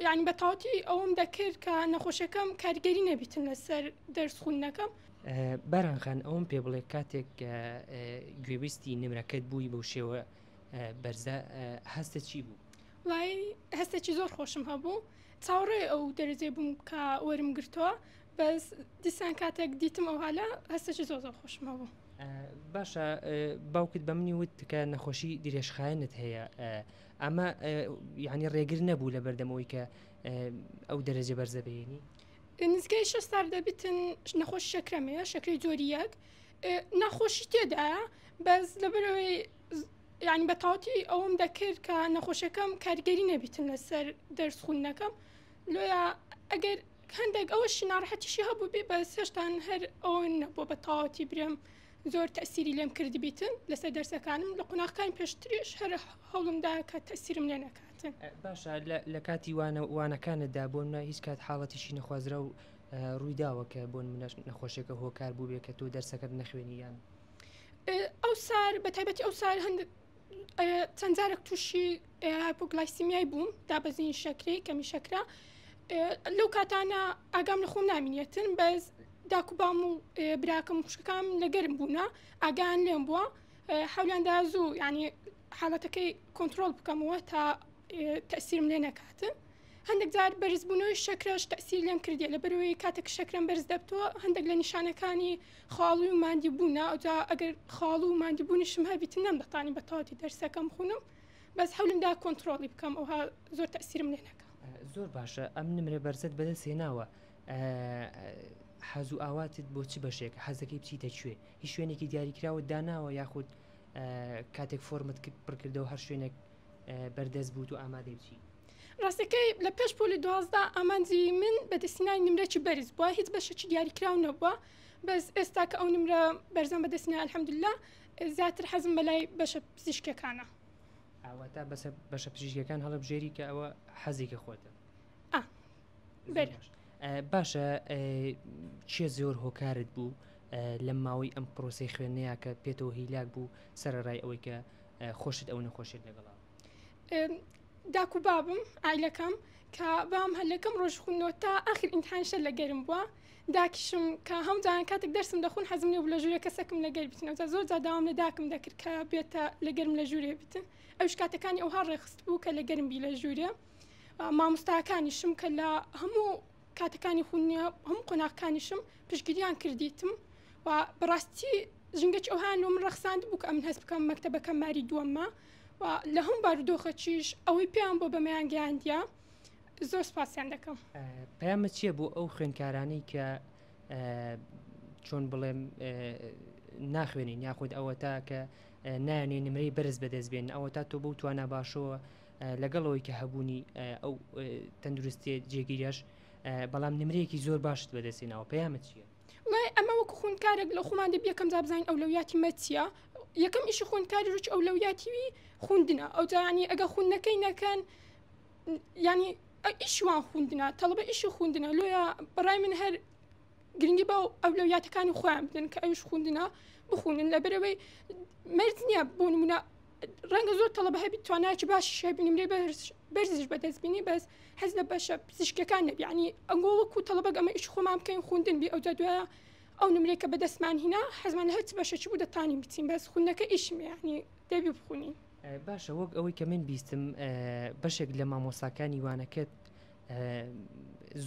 یعنی بەتاوەتی ئەوم دەکرد کە نەخۆشەکەم کاریگەری نەبیتن لەسەر دەرس خوێندنەکەم. بەرانخان ئەوم پێ بڵێ کاتێک گوێویستی نمرەکەت بووی بەو شێوە بەرزە هەستە چی بوو؟ وڵای هەستێکی زۆر خۆشم هەبوو، چاوەڕێ ئەو دەرەجێ بووم کە وەرم گرتووە، بەس دیسان کاتێک دیتم ئەو حالە هەستێکی زۆر خۆشم هەبوو. باشە باوکت بە منی وت کە نەخۆشی درێژخایەنت هەیە، ئەمە یعنی ڕێگر نەبوو لە بەردەمەوەی کە ئەو دەرەجە بەرزە بێنی؟ نزگەی 6 سال دەبیتن نەخۆشی شەکرەمەیە، شەکری جۆری یەک نەخۆشی تێدایە، بەس لەبەرەوەی یعنی بەتاوەتی ئەوم دەکرد کە نەخۆشەکەم کاریگەری نەبیتن لەسەر دەرس خوێندنەکەم. لۆیە ئەگەر هەندێک ئەوەشی ناڕەحەتیشی هەبوو بێ بەس هێشتان هەر ئەوە نەبووە بەتاوەتی برێم زۆر تەسیری لێم کردی بیتن لەسەر دەرسەکانم. لە قۆناغەکانی پێشتریش هەر هەوڵمدا کە تەسیرم لێ نەکاتن. باشە لە کاتی وانەکانتدا بۆ منە هیچ کات حاڵەتیشی نەخوازرا و ڕوویداوە کە بۆن منە نەخۆشیەکە هۆکار بوو بێ کە تۆ دەرسەکەت نەخوێنی یان؟ ئەو سار بەتایبەتی ئەو سار هەندێک چەند جارێک تووشی هایپۆگلایسیمیای بووم، دابەزینی شەکری کەمی شەکرا. لەو کاتانە ئاگام لە خۆم نامینێتن، بەس داکوبام و براکەم خوشکەکەم لەگەرم بوونا ئاگان لێم بووە، حەولیاندا زوو یعنی حاڵەتەکەی کۆنتترۆل بکەمەوە تا تەسیرم لێ نەکاتن. هەندێک جار بەرزبوونەوەی شەکرەش تەسیر لێم کردێ لەبەرەوەی کاتێک شەکرم بەرز دەبتەوە هەندێک لە نیشانەکانی خاڵی و مادی بوونا، ئەوجا ئەگەر خاڵ و مادی بوونیشم هەبیتن نەمدەتوانی بەتاوەتی دەرسەکەم خوونم، بەس هەولمدا کۆنتترۆلی بکەم ئەوها زۆر تەسیرم لێ نەکە. زۆر باشە، ئەم نمرە بەرزت بەدەست هێناوە. حەزوو ئاواتت بۆ چی بەشێک حەزەکەی بچیتە کوێ؟ هیچ شوێنێکی دیاریکراوە داناوە یاخود کاتێک فۆرمت پڕکردەوە هەر شوێنێک بەردەست بوو و ئامادەی بچی؟ ڕاستەکەی لە پێش پۆلی 12 ئامانجی من بەدەستنای نمرەی بەرز بووە، هیچ بەشێکی دیاریکراو نەبووە، بەس ئێستا کە ئەو نمرە بەرزم بەدەستنای ئەلحەمدوللا زیاتر حەزم بەلای بەشە پزیشکەکانە. ئاواتە بەشە پزیشکەکان هەڵەبژێری کە ئەوە حەزێکە خۆتە. باشە چێ زۆر هۆکارت بوو لەم ماوەی ئەم پرۆسی خوێندنەیە کە پێتەوە هیلاک بوو سەرەڕای ئەوەی کە خۆشت ئەو نەخۆشیت لەگەڵا؟ داکو بابم ئایلەکەم کە بام هەلەکەم ڕۆژ خوێندنەوە تا ئاخر ئیمتحانشە لەگەرم بووە، داکیشم کە هەمووجان کاتێک دەرسم دەخۆن حەزم لێ بوو لە ژوورێ کەسێکم لەگەر بیتن، ئەوجا زۆر جا داوام لە داکم دەکرد کە بێتە لەگەرم لە ژوورێ بیتن. ئەوش کاتەکانی ئەوها ڕێخست بوو کە لەگەرم بی لە ژوورێ. مامۆستاکانیشم کە لە هەموو کاتەکانی خوێندنیە هەموو قۆناغەکانیشم پشتگیریان کردیتم و بەڕاستی ژنگەی ئەوهان لۆ من ڕەخساند بوو کە ئەمن هەست بکەم مەکتەبەکە ماری دووەممە و لە هەم بارودۆخەچیش ئەوەی پێیان بۆ بەمەیان گەیاندیە زۆر سپاسیان دەکەم. پەیامە چییە بۆ ئەو خوێندکارانەی کە چۆن بڵێم ناخوێنین یاخود ئەوە تا کە نایانێ نمرەی بەرز بەدەست بێن، ئەوە تا تۆ بەو توانە باشەوە لەگەڵەوەی کە هەبوونی ئەو تەندروستی جێگیریش بەڵام نمرەیەکی زۆر باشت بەدەستێنەوە، پەیامە چییە؟ وڵای ئەمە وەکو خوێندکارێک لە خۆمان دەبێ یەکەم جا بزانین ئەولەویاتی مە چییە. یەکەم ئیشی خوێندکاری ڕوچ ئەولەویاتیوی خوێندنە، ئەوجا ینی ئەگە خوێندنەکەی نەکەن ینی ئیشوان خوێندنە تەڵەبە ئیشی خوێندنە، لۆیە بەڕای من هەر گرنگی بە ئەولەویاتەکانی خۆیان بدەن کە ئەوش خوێندنە بخوێنن، لەبەرەوەی مەرج نییە بۆ نمونە ڕەنگە زۆر تەڵەبە هەبی توانایکی باشی شەبی نمرەی بەرزش بەدەست بینی، بەس حەز لە بەشە پزیشکەکان نەبی، ینی ئەنگۆ وەکو تەڵەبە ئەمە ئیش خۆمان بکەین خوێندن بی، ئەوجا دوایە ئەو نمرەی کە بەدەستمان هینا حەزمان لە هەرچ بەشێکی بوو دەتوانین بچین، بەس خوێندنەکە ئیشمە ینی دەبی بخوێنین. باشە وەک ئەوەی کە من بیستم بەشێک لە مامۆستاکانی وانەکەت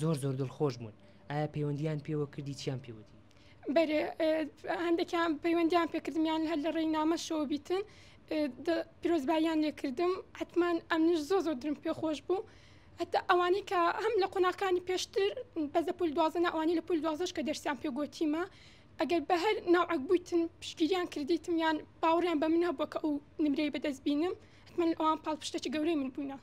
زۆر دڵخۆش بوون، ئایا پەیوەندیان پێوە کردی چیان پێوەتی؟ بەرێ هەندێکیان پەیوەندیان پێکردمیان هەر لە ڕێی نامەشەوە بیتن پیرۆزباییان لێکردم، حتمان ئەمنیش زۆر درم پێخۆش بوو، حتا ئەوانی کە هەم لە قۆناغەکانی پێشتر بەس لە پۆلی 12 ئەوانی لە پۆلی 12 کە دەرسیان پێگوتیمە ئەگەر بە هەر ناوعەک بوویتن پشتگیریان کردیتم یان باوەڕیان بە من هەبووە کە ئەو نمرەی بەدەست بینم، حتمان ئەوان پاڵپشتێکی گەورەی من بووینە.